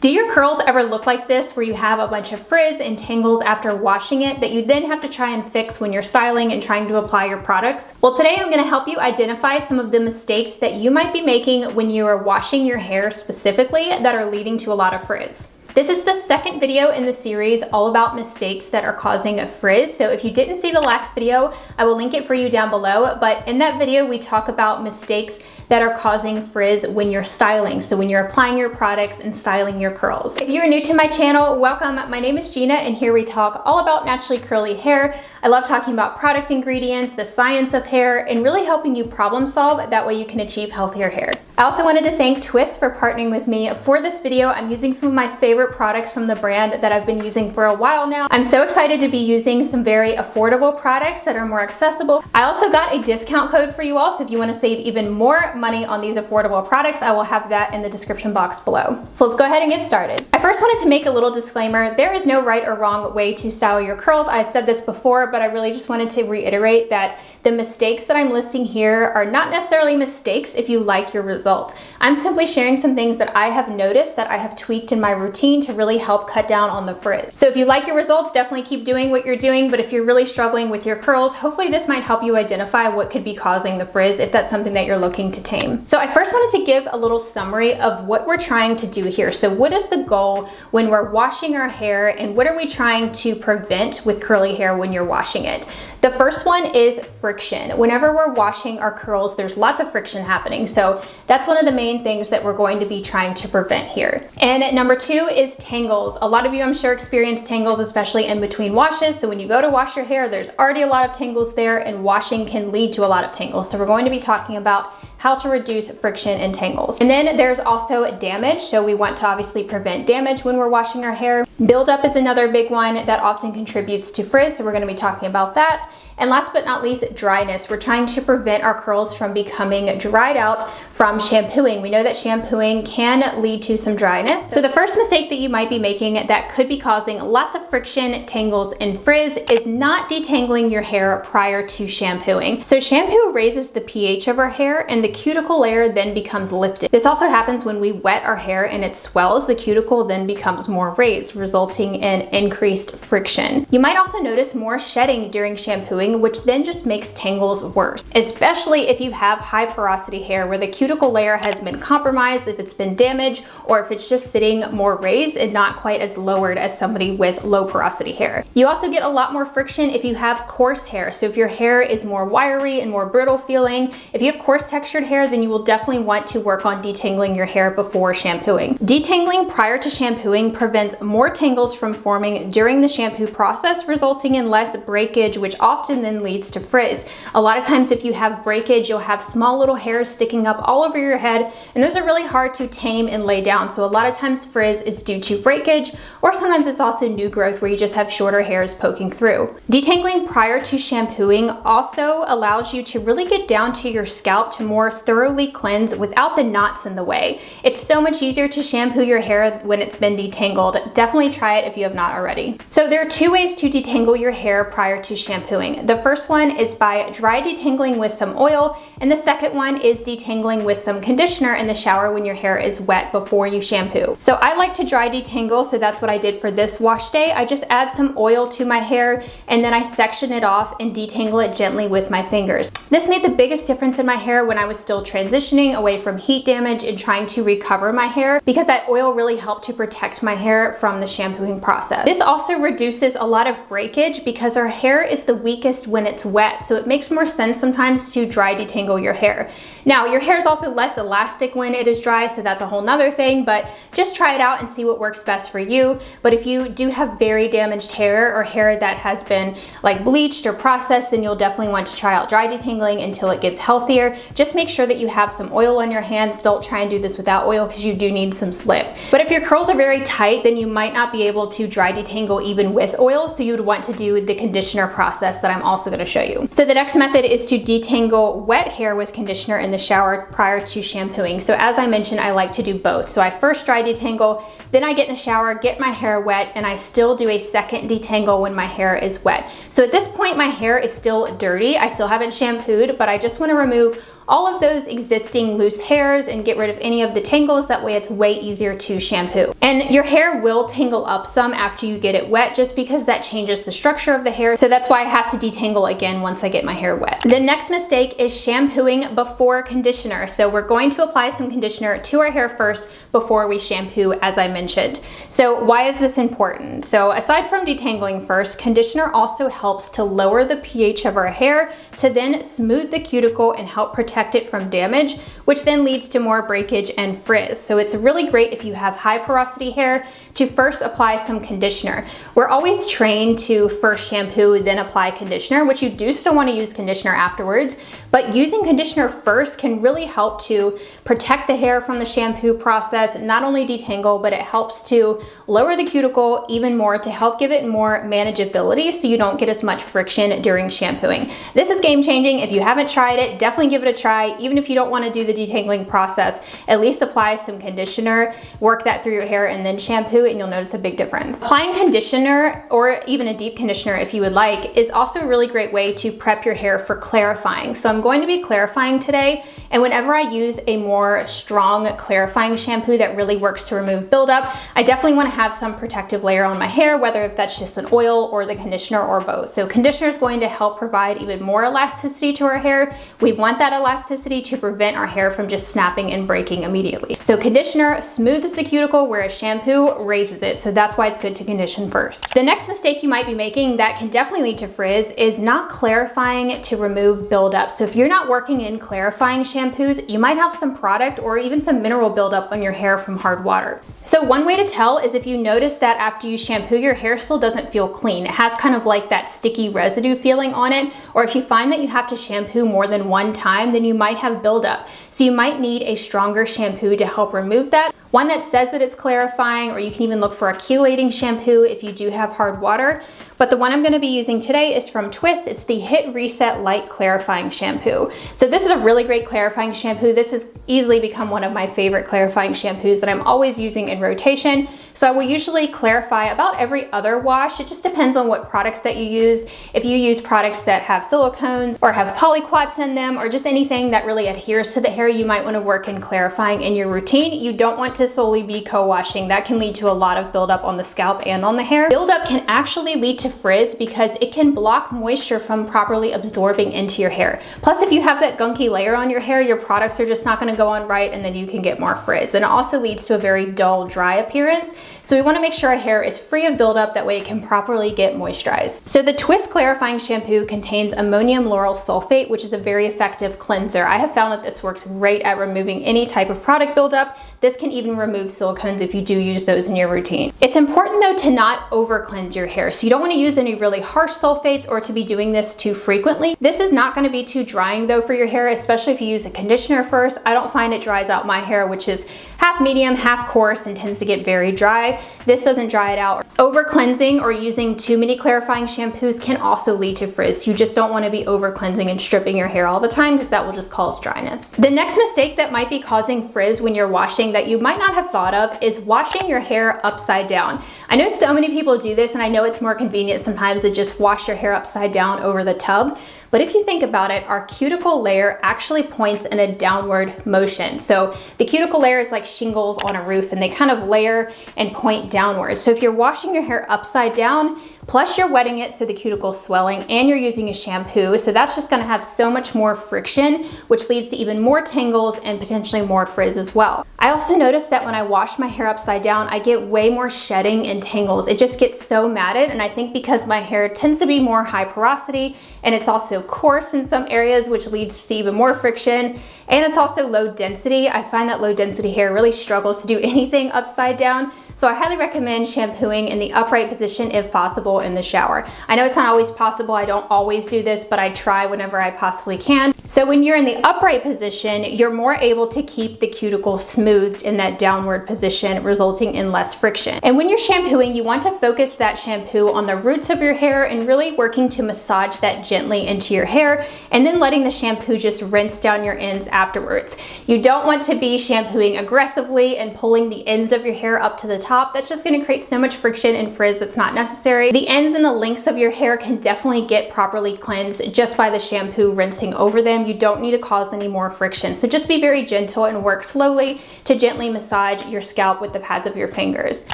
Do your curls ever look like this, where you have a bunch of frizz and tangles after washing it that you then have to try and fix when you're styling and trying to apply your products? Well, today I'm gonna help you identify some of the mistakes that you might be making when you are washing your hair specifically that are leading to a lot of frizz. This is the second video in the series all about mistakes that are causing a frizz. So if you didn't see the last video, I will link it for you down below. But in that video, we talk about mistakes that are causing frizz when you're styling. So when you're applying your products and styling your curls. If you're new to my channel, welcome. My name is Gina and here we talk all about naturally curly hair. I love talking about product ingredients, the science of hair, and really helping you problem solve. That way you can achieve healthier hair. I also wanted to thank Twist for partnering with me for this video. I'm using some of my favorite products from the brand that I've been using for a while now. I'm so excited to be using some very affordable products that are more accessible. I also got a discount code for you all, so if you want to save even more money on these affordable products, I will have that in the description box below. So let's go ahead and get started. I first wanted to make a little disclaimer. There is no right or wrong way to style your curls. I've said this before, but I really just wanted to reiterate that the mistakes that I'm listing here are not necessarily mistakes if you like your result. I'm simply sharing some things that I have noticed that I have tweaked in my routine to really help cut down on the frizz. So if you like your results, definitely keep doing what you're doing, but if you're really struggling with your curls, hopefully this might help you identify what could be causing the frizz if that's something that you're looking to tame. So I first wanted to give a little summary of what we're trying to do here. So what is the goal when we're washing our hair, and what are we trying to prevent with curly hair when you're washing it? The first one is friction. Whenever we're washing our curls, there's lots of friction happening. So that's one of the main things that we're going to be trying to prevent here. And number two is tangles. A lot of you, I'm sure, experience tangles, especially in between washes. So when you go to wash your hair, there's already a lot of tangles there, and washing can lead to a lot of tangles. So we're going to be talking about how to reduce friction and tangles. And then there's also damage. So we want to obviously prevent damage when we're washing our hair. Buildup is another big one that often contributes to frizz. So we're going to be talking about that. And last but not least, dryness. We're trying to prevent our curls from becoming dried out from shampooing. We know that shampooing can lead to some dryness. So the first mistake that you might be making that could be causing lots of friction, tangles, and frizz is not detangling your hair prior to shampooing. So shampoo raises the pH of our hair and the cuticle layer then becomes lifted. This also happens when we wet our hair and it swells. The cuticle then becomes more raised, resulting in increased friction. You might also notice more shedding during shampooing, which then just makes tangles worse, especially if you have high porosity hair where the cuticle layer has been compromised, if it's been damaged, or if it's just sitting more raised and not quite as lowered as somebody with low porosity hair. You also get a lot more friction if you have coarse hair. So if your hair is more wiry and more brittle feeling, if you have coarse textured hair, then you will definitely want to work on detangling your hair before shampooing. Detangling prior to shampooing prevents more tangles from forming during the shampoo process, resulting in less breakage, which often then leads to frizz. A lot of times if you have breakage, you'll have small little hairs sticking up all over your head, and those are really hard to tame and lay down. So a lot of times frizz is due to breakage, or sometimes it's also new growth where you just have shorter hairs poking through. Detangling prior to shampooing also allows you to really get down to your scalp to more thoroughly cleanse without the knots in the way. It's so much easier to shampoo your hair when it's been detangled. Definitely try it if you have not already. So there are two ways to detangle your hair prior to shampooing. The first one is by dry detangling with some oil, and the second one is detangling with some conditioner in the shower when your hair is wet before you shampoo. So I like to dry detangle, so that's what I did for this wash day. I just add some oil to my hair and then I section it off and detangle it gently with my fingers. This made the biggest difference in my hair when I was still transitioning away from heat damage and trying to recover my hair, because that oil really helped to protect my hair from the shampooing process. This also reduces a lot of breakage because our hair is the weakest when it's wet, so it makes more sense sometimes to dry detangle your hair. Now, your hair is also less elastic when it is dry, so that's a whole nother thing, but just try it out and see what works best for you. But if you do have very damaged hair or hair that has been like bleached or processed, then you'll definitely want to try out dry detangling until it gets healthier. Just make sure that you have some oil on your hands. Don't try and do this without oil because you do need some slip. But if your curls are very tight, then you might not be able to dry detangle even with oil, so you would want to do the conditioner process that I'm also going to show you. So the next method is to detangle wet hair with conditioner in the shower prior to shampooing. So as I mentioned, I like to do both. So I first dry detangle, then I get in the shower, get my hair wet, and I still do a second detangle when my hair is wet. So at this point, my hair is still dirty. I still haven't shampooed, but I just want to remove all of those existing loose hairs and get rid of any of the tangles. That way it's way easier to shampoo. And your hair will tangle up some after you get it wet, just because that changes the structure of the hair. So that's why I have to detangle again once I get my hair wet. The next mistake is shampooing before conditioner. So we're going to apply some conditioner to our hair first before we shampoo, as I mentioned. So why is this important? So aside from detangling first, conditioner also helps to lower the pH of our hair to then smooth the cuticle and help protect it from damage, which then leads to more breakage and frizz. So it's really great if you have high porosity hair to first apply some conditioner. We're always trained to first shampoo, then apply conditioner, which you do still want to use conditioner afterwards, but using conditioner first can really help to protect the hair from the shampoo process, not only detangle, but it helps to lower the cuticle even more to help give it more manageability so you don't get as much friction during shampooing. This is game changing. If you haven't tried it, definitely give it a try. Even if you don't want to do the detangling process, at least apply some conditioner, work that through your hair, and then shampoo, and you'll notice a big difference. Applying conditioner, or even a deep conditioner if you would like, is also a really great way to prep your hair for clarifying. So I'm going to be clarifying today, and whenever I use a more strong clarifying shampoo that really works to remove buildup, I definitely want to have some protective layer on my hair, whether if that's just an oil or the conditioner or both. So conditioner is going to help provide even more elasticity to our hair. We want that elasticity to prevent our hair from just snapping and breaking immediately. So conditioner smooths the cuticle, whereas shampoo raises it. So that's why it's good to condition first. The next mistake you might be making that can definitely lead to frizz is not clarifying to remove buildup. So if you're not working in clarifying shampoos, you might have some product or even some mineral buildup on your hair from hard water. So one way to tell is if you notice that after you shampoo, your hair still doesn't feel clean. It has kind of like that sticky residue feeling on it. Or if you find that you have to shampoo more than one time, then you might have buildup. So you might need a stronger shampoo to help remove that. One that says that it's clarifying, or you can even look for a chelating shampoo if you do have hard water. But the one I'm going to be using today is from Twist. It's the Hit Reset Light Clarifying Shampoo. So this is a really great clarifying shampoo. This has easily become one of my favorite clarifying shampoos that I'm always using in rotation. So I will usually clarify about every other wash. It just depends on what products that you use. If you use products that have silicones or have polyquats in them, or just anything that really adheres to the hair, you might want to work in clarifying in your routine. You don't want to solely be co-washing. That can lead to a lot of buildup on the scalp and on the hair. Buildup can actually lead to frizz because it can block moisture from properly absorbing into your hair. Plus, if you have that gunky layer on your hair, your products are just not going to go on right, and then you can get more frizz. And it also leads to a very dull, dry appearance. So we want to make sure our hair is free of buildup, that way it can properly get moisturized. So the Twist clarifying shampoo contains ammonium lauryl sulfate, which is a very effective cleanser. I have found that this works great at removing any type of product buildup. This can even remove silicones if you do use those in your routine. It's important though to not over cleanse your hair. So you don't want to use any really harsh sulfates or to be doing this too frequently. This is not going to be too drying though for your hair, especially if you use a conditioner first. I don't find it dries out my hair, which is half medium, half coarse, and tends to get very dry. This doesn't dry it out. Over cleansing or using too many clarifying shampoos can also lead to frizz. You just don't want to be over cleansing and stripping your hair all the time, because that will just cause dryness. The next mistake that might be causing frizz when you're washing that you might not have thought of is washing your hair upside down. I know so many people do this, and I know it's more convenient sometimes to just wash your hair upside down over the tub. But if you think about it, our cuticle layer actually points in a downward motion. So the cuticle layer is like shingles on a roof, and they kind of layer and point downwards. So if you're washing your hair upside down, plus you're wetting it so the cuticle's swelling, and you're using a shampoo, so that's just gonna have so much more friction, which leads to even more tangles and potentially more frizz as well. I also noticed that when I wash my hair upside down, I get way more shedding and tangles. It just gets so matted, and I think because my hair tends to be more high porosity, and it's also coarse in some areas, which leads to even more friction, and it's also low density. I find that low density hair really struggles to do anything upside down. So I highly recommend shampooing in the upright position if possible in the shower. I know it's not always possible. I don't always do this, but I try whenever I possibly can. So when you're in the upright position, you're more able to keep the cuticle smoothed in that downward position, resulting in less friction. And when you're shampooing, you want to focus that shampoo on the roots of your hair and really working to massage that gently into your hair, and then letting the shampoo just rinse down your ends afterwards. You don't want to be shampooing aggressively and pulling the ends of your hair up to the top. That's just going to create so much friction and frizz that's not necessary. The ends and the lengths of your hair can definitely get properly cleansed just by the shampoo rinsing over them. You don't need to cause any more friction. So just be very gentle and work slowly to gently massage your scalp with the pads of your fingers.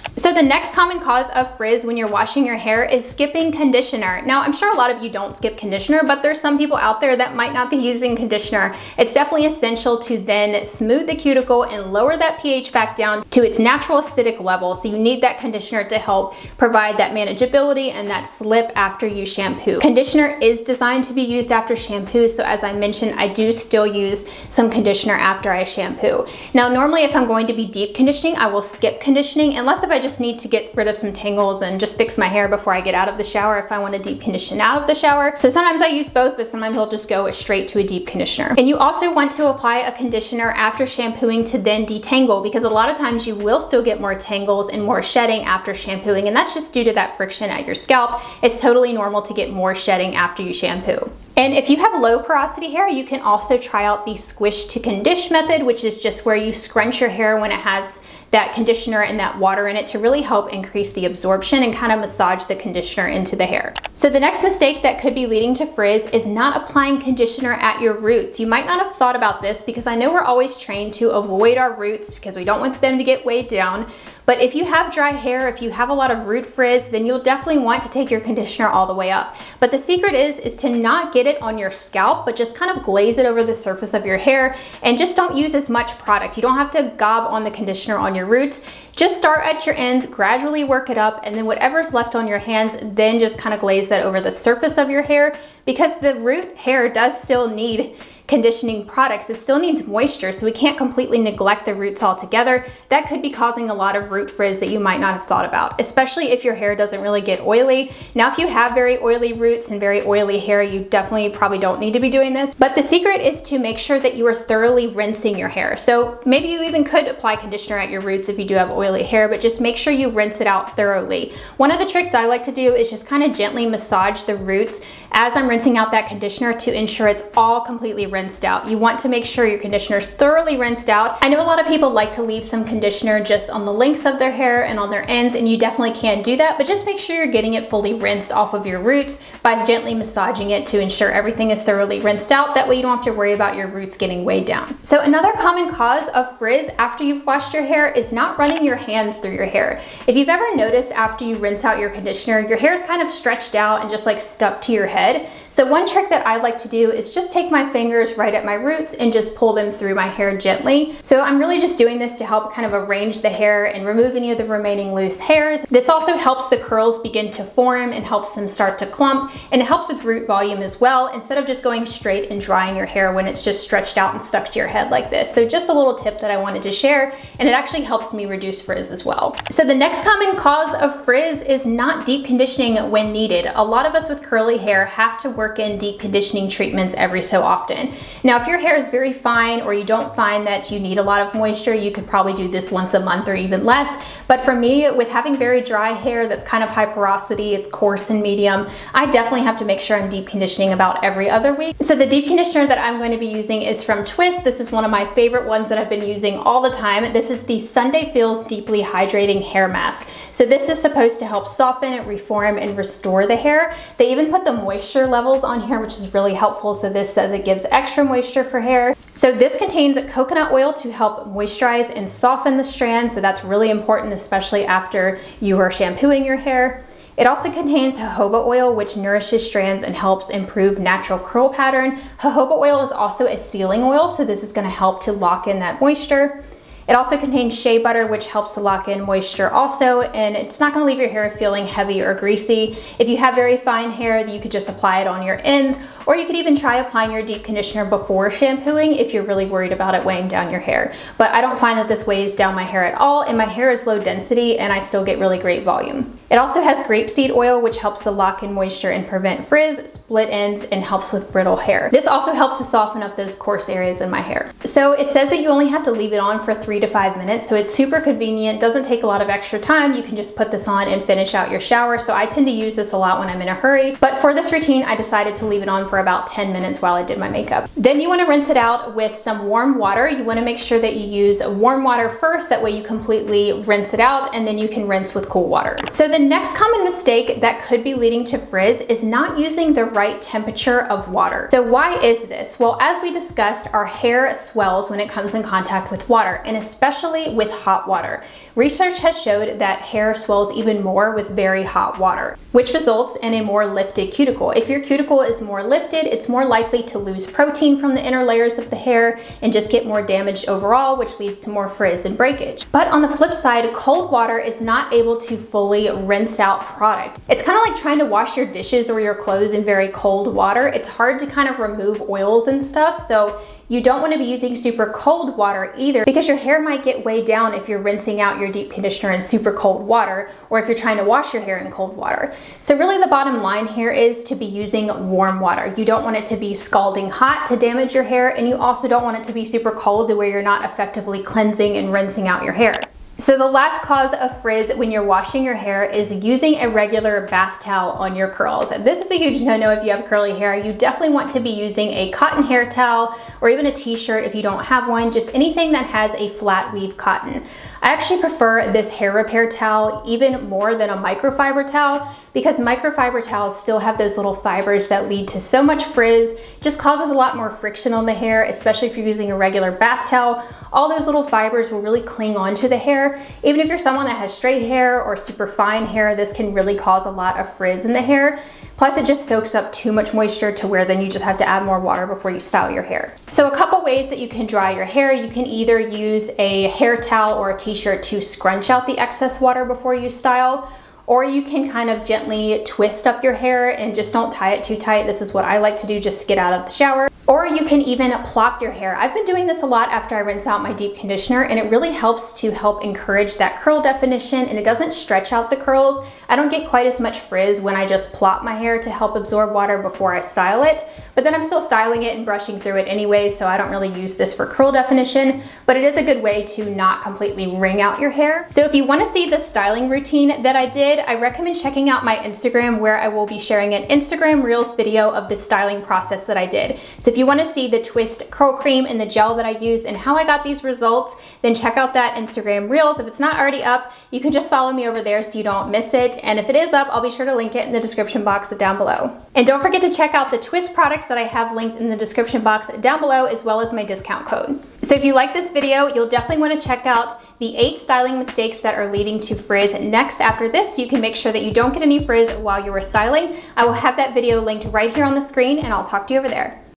So the next common cause of frizz when you're washing your hair is skipping conditioner. Now, I'm sure a lot of you don't skip conditioner, but there's some people out there that might not be using conditioner. It's definitely essential to then smooth the cuticle and lower that pH back down to its natural acidic level. So you need that conditioner to help provide that manageability and that slip after you shampoo. Conditioner is designed to be used after shampoo, so as I mentioned, I do still use some conditioner after I shampoo. Now, normally if I'm going to be deep conditioning, I will skip conditioning, unless if I just need to get rid of some tangles and just fix my hair before I get out of the shower if I want to deep condition out of the shower. So sometimes I use both, but sometimes I'll just go straight to a deep conditioner. And you also want to apply a conditioner after shampooing to then detangle, because a lot of times you will still get more tangles and more shedding after shampooing, and that's just due to that friction at your scalp. It's totally normal to get more shedding after you shampoo. And if you have low porosity hair, you can also try out the squish to condition method, which is just where you scrunch your hair when it has that conditioner and that water in it to really help increase the absorption and kind of massage the conditioner into the hair. So the next mistake that could be leading to frizz is not applying conditioner at your roots. You might not have thought about this, because I know we're always trained to avoid our roots because we don't want them to get weighed down. But if you have dry hair, if you have a lot of root frizz, then you'll definitely want to take your conditioner all the way up. But the secret is to not get it on your scalp, but just kind of glaze it over the surface of your hair, and just don't use as much product. You don't have to gob on the conditioner on your roots. Just start at your ends, gradually work it up, and then whatever's left on your hands, then just kind of glaze that over the surface of your hair, because the root hair does still need conditioning products. It still needs moisture, so we can't completely neglect the roots altogether. That could be causing a lot of root frizz that you might not have thought about, especially if your hair doesn't really get oily. Now, if you have very oily roots and very oily hair, you definitely probably don't need to be doing this, but the secret is to make sure that you are thoroughly rinsing your hair. So maybe you even could apply conditioner at your roots if you do have oily hair, but just make sure you rinse it out thoroughly. One of the tricks I like to do is just kind of gently massage the roots as I'm rinsing out that conditioner to ensure it's all completely rinsed out. You want to make sure your conditioner is thoroughly rinsed out. I know a lot of people like to leave some conditioner just on the lengths of their hair and on their ends, and you definitely can do that, but just make sure you're getting it fully rinsed off of your roots by gently massaging it to ensure everything is thoroughly rinsed out. That way you don't have to worry about your roots getting weighed down. So another common cause of frizz after you've washed your hair is not running your hands through your hair. If you've ever noticed after you rinse out your conditioner, your hair is kind of stretched out and just like stuck to your head. So one trick that I like to do is just take my fingers right at my roots and just pull them through my hair gently. So I'm really just doing this to help kind of arrange the hair and remove any of the remaining loose hairs. This also helps the curls begin to form and helps them start to clump, and it helps with root volume as well, instead of just going straight and drying your hair when it's just stretched out and stuck to your head like this. So just a little tip that I wanted to share, and it actually helps me reduce frizz as well. So the next common cause of frizz is not deep conditioning when needed. A lot of us with curly hair have to work in deep conditioning treatments every so often. Now, if your hair is very fine or you don't find that you need a lot of moisture, you could probably do this once a month or even less. But for me, with having very dry hair that's kind of high porosity, it's coarse and medium, I definitely have to make sure I'm deep conditioning about every other week. So the deep conditioner that I'm going to be using is from Twist. This is one of my favorite ones that I've been using all the time. This is the Sunday Feels Deeply Hydrating Hair Mask. So this is supposed to help soften, reform, and restore the hair. They even put the moisture levels on here, which is really helpful. So this says it gives extra moisture for hair. So this contains coconut oil to help moisturize and soften the strands. So that's really important, especially after you are shampooing your hair. It also contains jojoba oil, which nourishes strands and helps improve natural curl pattern. Jojoba oil is also a sealing oil, so this is going to help to lock in that moisture. It also contains shea butter, which helps to lock in moisture also, and it's not going to leave your hair feeling heavy or greasy. If you have very fine hair, you could just apply it on your ends, or you could even try applying your deep conditioner before shampooing if you're really worried about it weighing down your hair. But I don't find that this weighs down my hair at all, and my hair is low density and I still get really great volume. It also has grapeseed oil, which helps to lock in moisture and prevent frizz, split ends, and helps with brittle hair. This also helps to soften up those coarse areas in my hair. So it says that you only have to leave it on for 3 to 5 minutes, so it's super convenient, doesn't take a lot of extra time. You can just put this on and finish out your shower. So I tend to use this a lot when I'm in a hurry, but for this routine I decided to leave it on for for about 10 minutes while I did my makeup. Then you want to rinse it out with some warm water. You want to make sure that you use warm water first, that way you completely rinse it out, and then you can rinse with cool water. So the next common mistake that could be leading to frizz is not using the right temperature of water. So why is this? Well, as we discussed, our hair swells when it comes in contact with water, and especially with hot water. Research has showed that hair swells even more with very hot water, which results in a more lifted cuticle. If your cuticle is more lifted, it's more likely to lose protein from the inner layers of the hair and just get more damaged overall, which leads to more frizz and breakage. But on the flip side, cold water is not able to fully rinse out product. It's kind of like trying to wash your dishes or your clothes in very cold water. It's hard to kind of remove oils and stuff, so you don't want to be using super cold water either, because your hair might get weighed down if you're rinsing out your deep conditioner in super cold water, or if you're trying to wash your hair in cold water. So really the bottom line here is to be using warm water. You don't want it to be scalding hot to damage your hair, and you also don't want it to be super cold to where you're not effectively cleansing and rinsing out your hair. So the last cause of frizz when you're washing your hair is using a regular bath towel on your curls. This is a huge no-no if you have curly hair. You definitely want to be using a cotton hair towel, or even a t-shirt if you don't have one, just anything that has a flat weave cotton. I actually prefer this hair repair towel even more than a microfiber towel, because microfiber towels still have those little fibers that lead to so much frizz. It just causes a lot more friction on the hair, especially if you're using a regular bath towel. All those little fibers will really cling onto the hair. Even if you're someone that has straight hair or super fine hair, this can really cause a lot of frizz in the hair. Plus it just soaks up too much moisture to where then you just have to add more water before you style your hair. So a couple ways that you can dry your hair. You can either use a hair towel or a t-shirt to scrunch out the excess water before you style, or you can kind of gently twist up your hair and just don't tie it too tight. This is what I like to do just to get out of the shower. Or you can even plop your hair. I've been doing this a lot after I rinse out my deep conditioner, and it really helps to help encourage that curl definition, and it doesn't stretch out the curls. I don't get quite as much frizz when I just plop my hair to help absorb water before I style it, but then I'm still styling it and brushing through it anyway, so I don't really use this for curl definition, but it is a good way to not completely wring out your hair. So if you want to see the styling routine that I did, I recommend checking out my Instagram, where I will be sharing an Instagram Reels video of the styling process that I did. So if you want to see the twist curl cream and the gel that I used and how I got these results, then check out that Instagram Reels. If it's not already up, you can just follow me over there so you don't miss it. And if it is up, I'll be sure to link it in the description box down below. And don't forget to check out the twist products that I have linked in the description box down below, as well as my discount code. So if you like this video, you'll definitely want to check out the 8 styling mistakes that are leading to frizz next after this, so you can make sure that you don't get any frizz while you are styling. I will have that video linked right here on the screen, and I'll talk to you over there.